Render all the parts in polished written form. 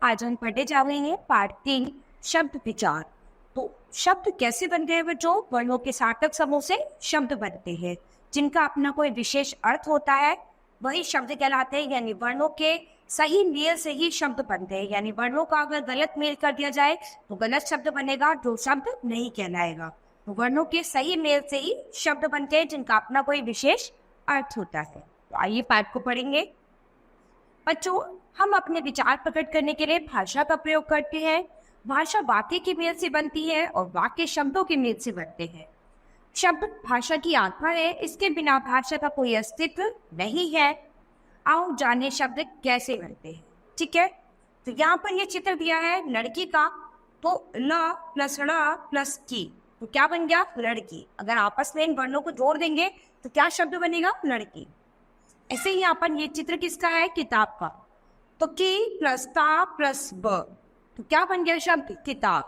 आज हम पढ़ने जा रहे हैं पाठ 3 शब्द विचार। तो शब्द कैसे बनते हैं बच्चों? वर्णों के सार्थक समूह से शब्द बनते हैं जिनका अपना कोई विशेष अर्थ होता है, वही शब्द कहलाते हैं। यानी वर्णों के सही मेल से ही शब्द बनते हैं। यानी वर्णों का अगर गलत मेल कर दिया जाए तो गलत शब्द बनेगा, जो शब्द नहीं कहलाएगा। तो वर्णों के सही मेल से ही शब्द बनते हैं जिनका अपना कोई विशेष अर्थ होता है। तो आइए पाठ को पढ़ेंगे। बच्चों, हम अपने विचार प्रकट करने के लिए भाषा का प्रयोग करते हैं। भाषा वाक्य के मेल से बनती है और वाक्य शब्दों के मेल से बनते हैं। शब्द भाषा की आत्मा है, इसके बिना भाषा का कोई अस्तित्व नहीं है। आओ जाने शब्द कैसे बनते हैं। ठीक है, तो यहाँ पर ये चित्र दिया है लड़की का, तो ल प्लस ड़ प्लस की, तो क्या बन गया? लड़की। अगर आपस में इन वर्णों को जोड़ देंगे तो क्या शब्द बनेगा? लड़की। ऐसे ही यहाँ पर ये चित्र किसका है? किताब का, तो की प्लस ता प्लस ब, तो क्या बन गया शब्द? किताब।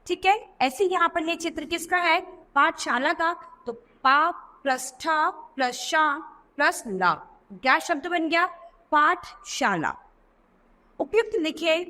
ठीक है, ऐसे यहाँ पर ये चित्र किसका है? पाठशाला का, तो पा प्लस ठा प्लस शा प्लस ला, क्या शब्द बन गया? पाठशाला। उपयुक्त लिखे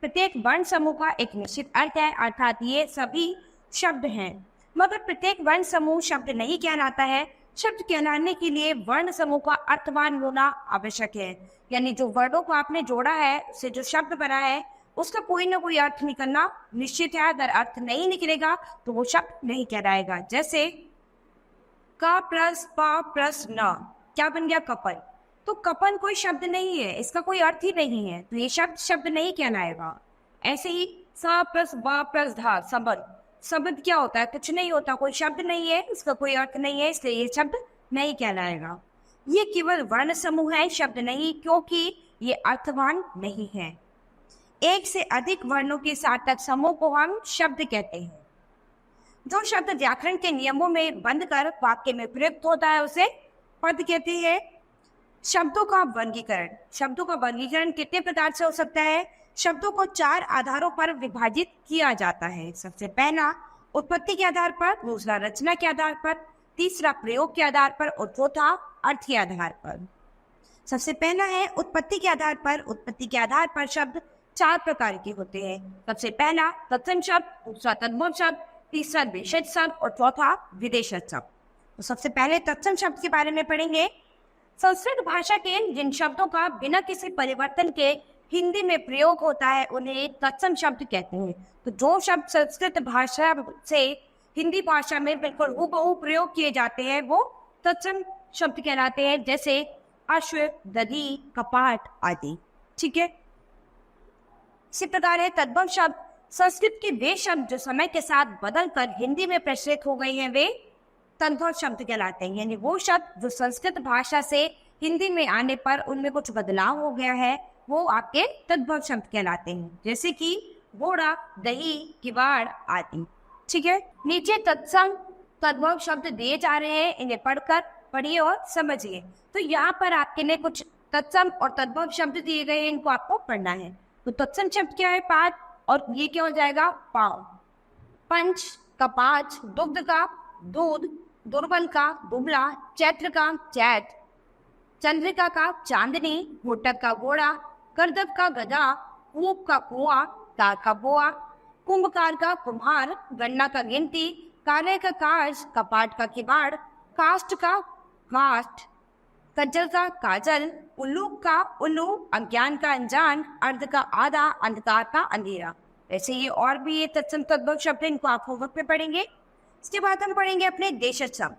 प्रत्येक वर्ण समूह का एक निश्चित अर्थ है, अर्थात ये सभी शब्द हैं। मगर प्रत्येक वर्ण समूह शब्द नहीं कहलाता है। शब्द कहलाने के लिए वर्ण समूह का अर्थवान होना आवश्यक है। यानी जो वर्णों को आपने जोड़ा है, उससे जो शब्द बना है, उसका कोई ना कोई अर्थ निकलना निश्चित है। अगर अर्थ नहीं निकलेगा तो वो शब्द नहीं कहलाएगा। जैसे का प्लस पा प्लस न, क्या बन गया? कपन। तो कपन कोई शब्द नहीं है, इसका कोई अर्थ ही नहीं है, तो ये शब्द नहीं कहलाएगा। ऐसे ही सा प्लस बा प्लस धा, सबद। शब्द क्या होता है? कुछ नहीं होता, कोई शब्द नहीं है, इसका कोई अर्थ नहीं है, इसलिए ये शब्द नहीं कहलाएगा। ये केवल वर्ण समूह है, शब्द नहीं, क्योंकि ये अर्थवान नहीं है। एक से अधिक वर्णों के सार्थक समूह को हम शब्द कहते हैं। जो शब्द व्याकरण के नियमों में बंद कर वाक्य में प्रयुक्त होता है उसे पद कहते हैं। शब्दों का वर्गीकरण कितने प्रकार से हो सकता है? शब्दों को 4 आधारों पर विभाजित किया जाता है। सबसे पहला उत्पत्ति के आधार पर, दूसरा रचना के आधार पर, तीसरा प्रयोग के आधार पर और चौथा अर्थ के आधार पर। सबसे पहला है उत्पत्ति के आधार पर। उत्पत्ति के आधार पर शब्द 4 प्रकार के होते हैं। सबसे पहला तत्सम शब्द, दूसरा तद्भव शब्द, तीसरा भेषज शब्द और चौथा विदेशज शब्द। तो सबसे पहले तत्सम शब्द के बारे में पढ़ेंगे। संस्कृत भाषा के जिन शब्दों का बिना किसी परिवर्तन के हिंदी में प्रयोग होता है उन्हें तत्सम शब्द कहते हैं। तो जो शब्द संस्कृत भाषा से हिंदी भाषा में बिल्कुल हूबहू प्रयोग किए जाते हैं वो तत्सम शब्द कहलाते हैं, जैसे अश्व, दधी, कपाट आदि। ठीक है, इसी प्रकार है तद्भव शब्द। संस्कृत के वे शब्द जो समय के साथ बदलकर हिंदी में प्रचलित हो गए हैं वे तद्भव शब्द कहलाते हैं। यानी वो शब्द जो संस्कृत भाषा से हिंदी में आने पर उनमें कुछ बदलाव हो गया है वो आपके तद्भव शब्द कहलाते हैं, जैसे कि घोड़ा, दही, किवाड़ आदि। ठीक है, नीचे तत्सम तद्भव शब्द दिए जा रहे हैं, इन्हें पढ़िए और समझिए। तो यहाँ पर आपके लिए कुछ तत्सम और तद्भव शब्द दिए गए हैं, इनको आपको पढ़ना है। तो तत्सम शब्द क्या है? पाठ, और ये क्या हो जाएगा? पाव। पंच का पाँच, दुग्ध का दूध, दुर्बल का दुबला, चैत्र का चैत, चंद्रिका का चांदनी, घोटक का घोड़ा, करदब का गधा, कूप का कुआं, कार का बोआ, कुंभकार का कुम्हार, गन्ना का गिनती, काले का काज, कपाट का किवाड़, काष्ठ का काष्ठ, कज्जल का काजल, उल्लू का उल्लू, अज्ञान का अनजान, अर्ध का आधा, अंधकार का अंधेरा। ऐसे ये और भी ये तत्सम तद्भव शब्द, इनको आप होमवर्क में पढ़ेंगे। इसके बाद हम पढ़ेंगे अपने देशज शब्द।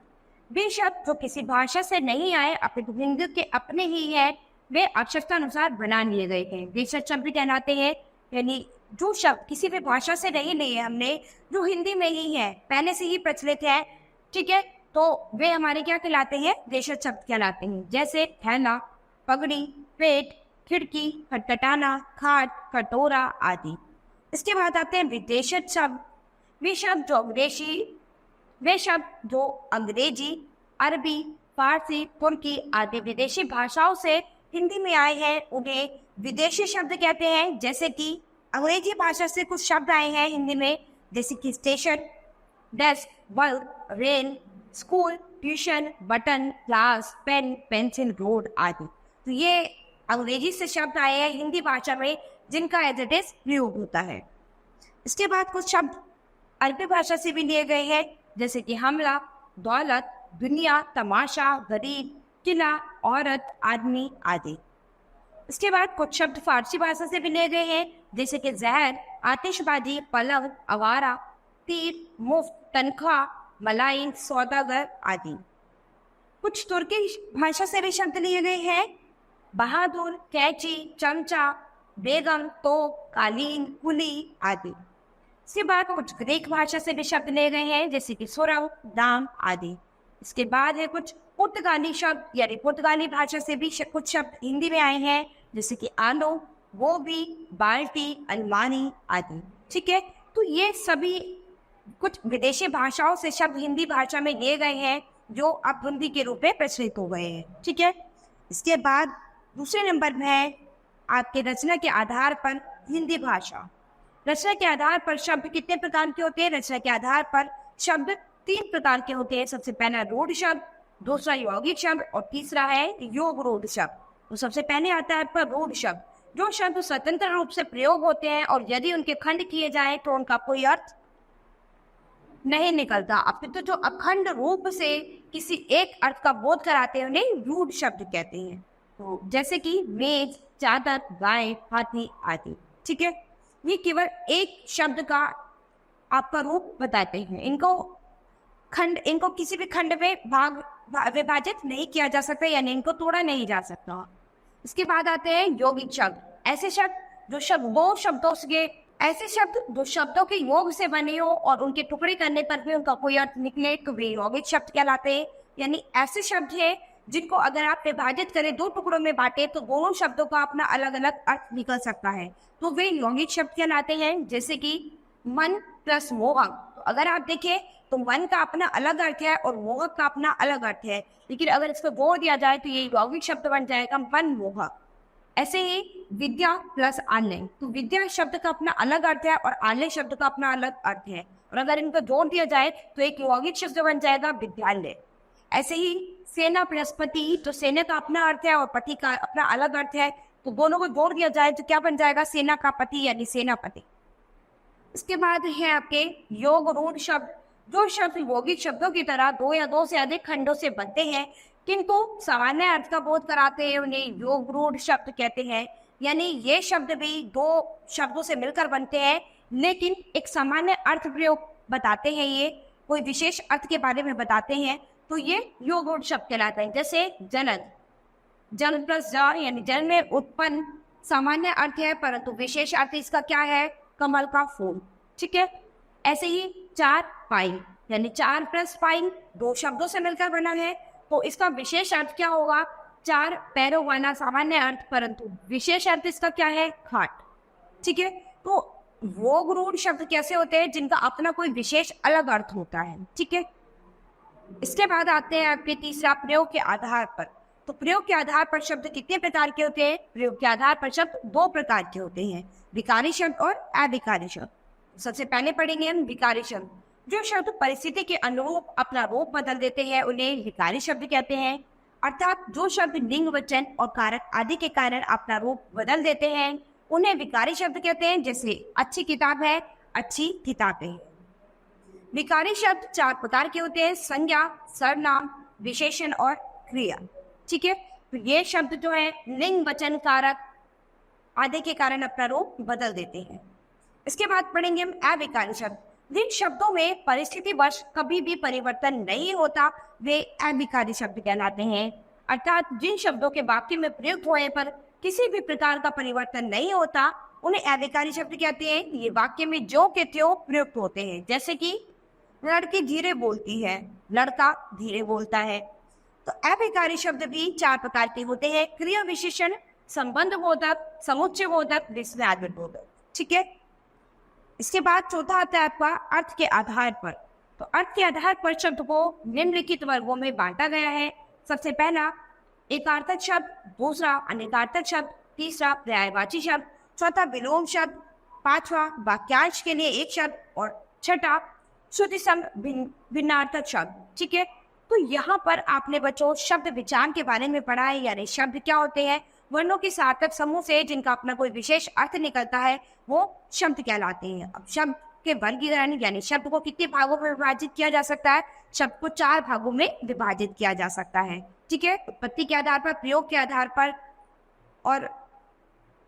वे शब्द जो किसी भाषा से नहीं आए, अपने हिंदी के अपने ही है, वे आवश्यकता अनुसार बना लिए गए हैं, देशज शब्द कहलाते हैं। यानी जो शब्द किसी भी भाषा से नहीं लिए हमने, जो हिंदी में ही है, पहले से ही प्रचलित है, ठीक है, तो वे हमारे क्या कहलाते हैं? देशज शब्द कहलाते हैं। जैसे थैला, पगड़ी, पेट, खिड़की, खटखटाना, खाट, कटोरा आदि। इसके बाद आते हैं विदेशज शब्द। वे शब्द जो अंग्रेजी, अरबी, फारसी, तुर्की आदि विदेशी भाषाओं से हिंदी में आए हैं उन्हें विदेशी शब्द कहते हैं। जैसे कि अंग्रेजी भाषा से कुछ शब्द आए हैं हिंदी में, जैसे कि station, desk, bulb, rail, school, tuition, button, class, pen, pencil, road आदि। तो ये अंग्रेजी से शब्द आए हैं हिंदी भाषा में जिनका एज इट इज प्रयोग होता है। इसके बाद कुछ शब्द अरबी भाषा से भी लिए गए हैं, जैसे कि हमला, दौलत, दुनिया, तमाशा, गरीब, किला, औरत, आदमी आदि। इसके बाद कुछ शब्द फारसी भाषा से भी लिए गए हैं, जैसे कि जहर, आतिशबाजी, पलंग, आवारा, तीर, मुफ्त, तनख्वाह, मलाइन, सौदागर आदि। कुछ तुर्की भाषा से भी शब्द लिए गए हैं, बहादुर, कैची, चमचा, बेगम, तोप, कालीन, कुली आदि। इसके बाद कुछ ग्रीक भाषा से भी शब्द लिए गए हैं, जैसे कि सुरंग, दाम आदि। इसके बाद है कुछ पुर्तगाली शब्द, यानी पुर्तगाली भाषा से भी कुछ शब्द हिंदी में आए हैं, जैसे कि आलो, गोभी, बाल्टी, अलमानी आदि। ठीक है, तो ये सभी कुछ विदेशी भाषाओं से शब्द हिंदी भाषा में लिए गए हैं जो अब हिंदी के रूप में प्रचलित हो गए हैं। ठीक है, इसके बाद दूसरे नंबर में है आपके रचना के आधार पर हिंदी भाषा। रचना के आधार पर शब्द कितने प्रकार के होते हैं? रचना के आधार पर शब्द 3 प्रकार के होते हैं। सबसे पहला रूढ़ शब्द, दूसरा यौगिक शब्द और तीसरा है योग रूढ़ शब्द। तो सबसे पहले आता है पर रूढ़ शब्द, जो शब्द स्वतंत्र रूप से प्रयोग होते हैं और यदि उनके खंड किए जाए तो उनका कोई अर्थ नहीं निकलता, अपितु जो अखंड रूप से किसी एक अर्थ का बोध कराते हैं उन्हें रूढ़ शब्द कहते हैं। तो जैसे कि मेज, चादर, गाय, हाथी आदि। ठीक है, ये केवल एक शब्द का आपका रूप बताते हैं। इनको किसी भी खंड में विभाजित नहीं किया जा सकता, यानी इनको तोड़ा नहीं जा सकता। इसके बाद आते हैं यौगिक शब्द, ऐसे शब्द जो शब्दों के योग से बने हो और उनके टुकड़े करने पर भी उनका कोई अर्थ निकले तो वे यौगिक शब्द कहलाते हैं। यानी ऐसे शब्द हैं जिनको अगर आप विभाजित करें, 2 टुकड़ों में बांटे तो दोनों शब्दों का अपना अलग अलग अर्थ निकल सकता है, तो वे यौगिक शब्द कहलाते हैं। जैसे कि मन प्लस मोहक, तो अगर आप देखें तो मन का अपना अलग अर्थ है और मोहक का अपना अलग अर्थ है, लेकिन अगर इस पर जोड़ दिया जाए तो ये यौगिक शब्द बन जाएगा मन मोहक। ऐसे ही विद्या प्लस आलय, तो विद्या शब्द का अपना अलग अर्थ है और आलय शब्द का अपना अलग अर्थ है, और अगर इनको जोड़ दिया जाए तो एक यौगिक शब्द बन जाएगा विद्यालय। ऐसे ही सेना प्लस पति, तो सेना का अपना अर्थ है और पति का अपना अलग अर्थ है, तो दोनों को जोड़ दिया जाए तो क्या बन जाएगा? सेना का पति यानी सेनापति। इसके बाद है आपके योग रूढ़ शब्द, जो शब्द यौगिक शब्दों की तरह 2 या 2 से अधिक खंडों से बनते हैं किंतु सामान्य अर्थ का बोध कराते हैं, उन्हें योग रूढ़ शब्द कहते हैं। यानी ये शब्द भी 2 शब्दों से मिलकर बनते हैं लेकिन एक सामान्य अर्थ प्रयोग बताते हैं, ये कोई विशेष अर्थ के बारे में बताते हैं, तो ये योग रूढ़ शब्द कहलाते हैं। जैसे जनन, जन प्लस ज यानी जन में उत्पन्न सामान्य अर्थ है परंतु विशेष अर्थ इसका क्या है? कमल का फूल। ठीक है, ऐसे ही चार पाइन, यानी 4 प्लस पाइन 2 शब्दों से मिलकर बना है, तो इसका विशेष अर्थ क्या होगा? 4 पैरों वाला सामान्य अर्थ, परंतु विशेष अर्थ इसका क्या है? खाट। ठीक है, तो योग रूढ़ शब्द कैसे होते हैं? जिनका अपना कोई विशेष अलग अर्थ होता है। ठीक है, इसके बाद आते हैं आपके तीसरा प्रयोग के आधार पर। तो प्रयोग के आधार पर शब्द कितने प्रकार के होते हैं? प्रयोग के आधार पर शब्द 2 प्रकार के होते हैं, विकारी शब्द और अविकारी शब्द। सबसे पहले पढ़ेंगे हम विकारी शब्द, जो शब्द परिस्थिति के अनुरूप अपना रूप बदल देते हैं उन्हें विकारी शब्द कहते हैं। अर्थात जो शब्द लिंग, वचन और कारक आदि के कारण अपना रूप बदल देते हैं उन्हें विकारी शब्द कहते हैं। जैसे अच्छी किताब है, अच्छी किताबें। विकारी शब्द 4 प्रकार के होते हैं, संज्ञा, सर्वनाम, विशेषण और क्रिया। ठीक है, तो ये शब्द जो है लिंग, वचन, कारक आदि के कारण अपना रूप बदल देते हैं। इसके बाद पढ़ेंगे हम अविकारी शब्द, जिन शब्दों में परिस्थिति वश कभी भी परिवर्तन नहीं होता वे अविकारी शब्द कहलाते हैं। अर्थात जिन शब्दों के वाक्य में प्रयुक्त होने पर किसी भी प्रकार का परिवर्तन नहीं होता उन्हें अविकारी शब्द कहते हैं। ये वाक्य में जो के त्यों प्रयुक्त होते हैं। जैसे कि लड़की धीरे बोलती है, लड़का धीरे बोलता है। तो अविकारी शब्द भी 4 प्रकार के होते हैं, क्रिया विशेषण, संबंध बोधक, समुच्चय बोधक, विस्मयात्मक बोधक। ठीक है, इसके बाद चौथा आता है आपका अर्थ के आधार पर। तो अर्थ के आधार पर शब्द को निम्नलिखित वर्गों में बांटा गया है। सबसे पहला एकार्थक शब्द, दूसरा अनेकार्थक शब्द, तीसरा पर्यायवाची शब्द, चौथा विलोम शब्द, पांचवा वाक्यांश के लिए एक शब्द और छठा श्रुति सम भिन्नार्थक शब्द। ठीक है, तो यहाँ पर आपने बच्चों शब्द विचार के बारे में पढ़ा है, यानी शब्द क्या होते हैं वर्णों के सार्थक समूह से जिनका अपना कोई विशेष अर्थ निकलता है वो शब्द कहलाते हैं। अब शब्द के वर्गीकरण यानी शब्द को कितने भागों में विभाजित किया जा सकता है? शब्द को 4 भागों में विभाजित किया जा सकता है। ठीक है, उत्पत्ति के आधार पर, प्रयोग के आधार पर और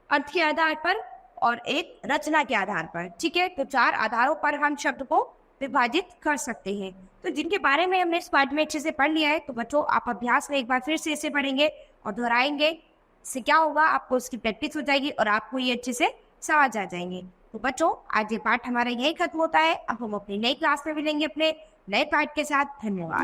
अर्थ के आधार पर और एक रचना के आधार पर। ठीक है, तो 4 आधारों पर हम शब्द को विभाजित कर सकते हैं। तो जिनके बारे में हमने इस पाठ में अच्छे से पढ़ लिया है, तो बच्चों आप अभ्यास में एक बार फिर से इसे पढ़ेंगे और दोहराएंगे। इससे क्या होगा, आपको उसकी प्रैक्टिस हो जाएगी और आपको ये अच्छे से समझ आ जाएंगे। तो बच्चों आज ये पाठ हमारा यही खत्म होता है। अब हम अपनी नई क्लास में मिलेंगे अपने नए पाठ के साथ। धन्यवाद।